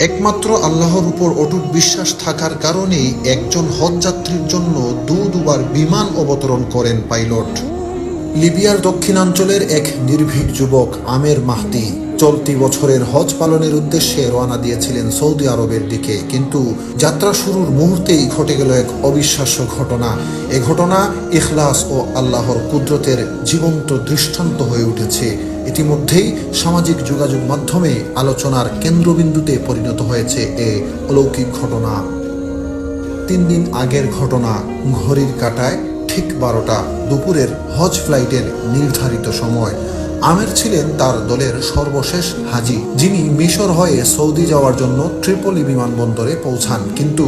একমাত্র আল্লাহর উপর অটুট বিশ্বাস থাকার কারণেই একজন হজযাত্রীর জন্য দুবার বিমান অবতরণ করেন পাইলট। লিবিয়ার দক্ষিণাঞ্চলের এক নির্ভীক যুবক আমের মাহদি চলতি বছরের হজ পালনের উদ্দেশ্যে রওনা দিয়েছিলেন সৌদি আরবের দিকে, কিন্তু যাত্রা শুরুর মুহূর্তেই ঘটে গেল এক অবিশ্বাস্য ঘটনা। এ ঘটনা ইখলাস ও আল্লাহর কুদরতের জীবন্ত দৃষ্টান্ত হয়ে উঠেছে। ইতিমধ্যেই সামাজিক যোগাযোগ মাধ্যমে আলোচনার কেন্দ্রবিন্দুতে পরিণত হয়েছে এ অলৌকিক ঘটনা। 3 দিন আগের ঘটনা। ঘড়ির কাঁটায় ঠিক 12টা, দুপুরের হজ ফ্লাইটের নির্ধারিত সময়। আমের ছিলেন তার দলের সর্বশেষ হাজি, যিনি মিশর হয়ে সৌদি যাওয়ার জন্য ট্রিপলি বিমানবন্দরে পৌঁছান। কিন্তু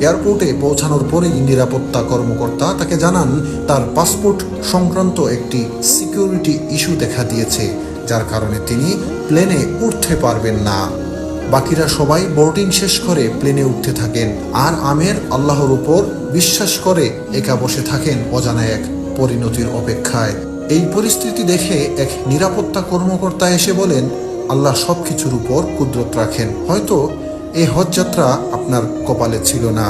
এয়ারপোর্টে পৌঁছানোর পরেই নিরাপত্তা কর্মকর্তা তাকে জানান তার পাসপোর্ট সংক্রান্ত একটি সিকিউরিটি ইস্যু দেখা দিয়েছে, যার কারণে তিনি প্লেনে উঠতে পারবেন না। বাকিরা সবাই বোর্ডিং শেষ করে প্লেনে উঠতে থাকেন, আর আমের আল্লাহর উপর বিশ্বাস করে একা বসে থাকেন অজানা এক পরিণতির অপেক্ষায়। এই পরিস্থিতি দেখে এক নিরাপত্তা কর্মকর্তা এসে বলেন, আল্লাহ সবকিছুর উপর কুদরত রাখেন, হয়তো এই হজযাত্রা আপনার কপালে ছিল না।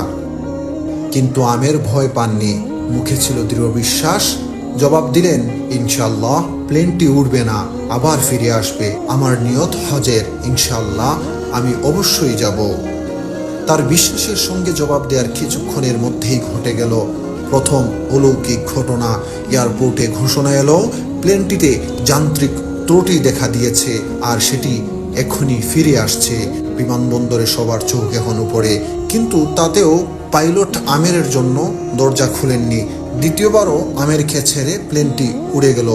কিন্তু আমের ভয় পাননি, মুখে ছিল দৃঢ় বিশ্বাস। জবাব দিলেন, ইনশাআল্লাহ প্লেনটি উড়বে না, আবার ফিরে আসবে। আমার নিয়ত হজের, ইনশাআল্লাহ আমি অবশ্যই যাব। তার বিশ্বাসের সঙ্গে জবাব দেওয়ার কিছুক্ষণের মধ্যেই ঘটে গেল প্রথম অলৌকিক ঘটনা। এয়ারপোর্টে ঘোষণা এলো প্লেনটিতে যান্ত্রিক ত্রুটি দেখা দিয়েছে, আর সেটি এখনই ফিরে আসছে। বিমানবন্দরে সবার চোখ এখন উপরে, কিন্তু তাতেও পাইলট আমেরের জন্য দরজা খুলেননি। দ্বিতীয়বারও আমেরকে ছেড়ে প্লেনটি উড়ে গেল।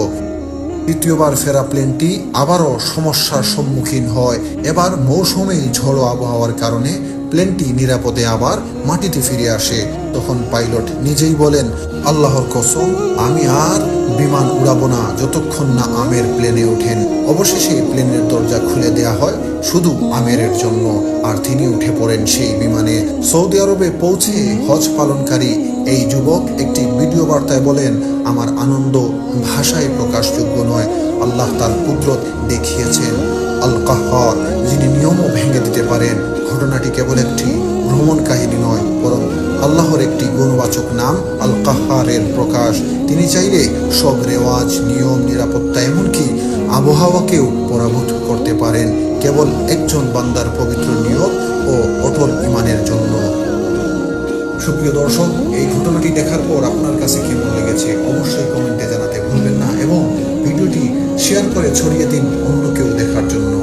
তৃতীয়বার ফেরা প্লেনটি আবারও সমস্যার সম্মুখীন হয়। এবার মৌসুমেই ঝড়ো আবহাওয়ার কারণে প্লেনটি নিরাপদে আবার মাটিতে ফিরে আসে। তখন পাইলট নিজেই বলেন, আল্লাহর কসম, আমি আর বিমান উড়াবো না যতক্ষণ না আমের প্লেনে ওঠেন। অবশেষে প্লেনের দরজা খুলে দেয়া হয় শুধু আমেরের জন্য, আর তিনি উঠে পড়েন সেই বিমানে। সৌদি আরবে পৌঁছে হজ পালনকারী এই যুবক একটি ভিডিও বার্তায় বলেন, আমার আনন্দ ভাষায় প্রকাশযোগ্য নয়। আল্লাহ তার কুদরত দেখিয়েছেন। আল কাহ্হার, যিনি নিয়মও ভেঙে দিতে পারেন। ঘটনাটি কেবল একটি ভ্রমণ কাহিনী নয়, বরং আল্লাহর একটি গুণবাচক নাম আল কাহ্হারের প্রকাশ। তিনি চাইলে সব রেওয়াজ, নিয়ম, নিরাপত্তা, এমনকি আবহাওয়াকেও পরাভূত করতে পারেন, কেবল একজন বান্দার পবিত্র নিয়ত ও অটল ঈমানের জন্য। সুপ্রিয় দর্শক, এই ঘটনাটি দেখার পর আপনার কাছে কেমন লেগেছে অবশ্যই কমেন্টে জানাতে ভুলবেন না, এবং ভিডিওটি শেয়ার করে ছড়িয়ে দিন অন্য কেউ দেখার জন্য।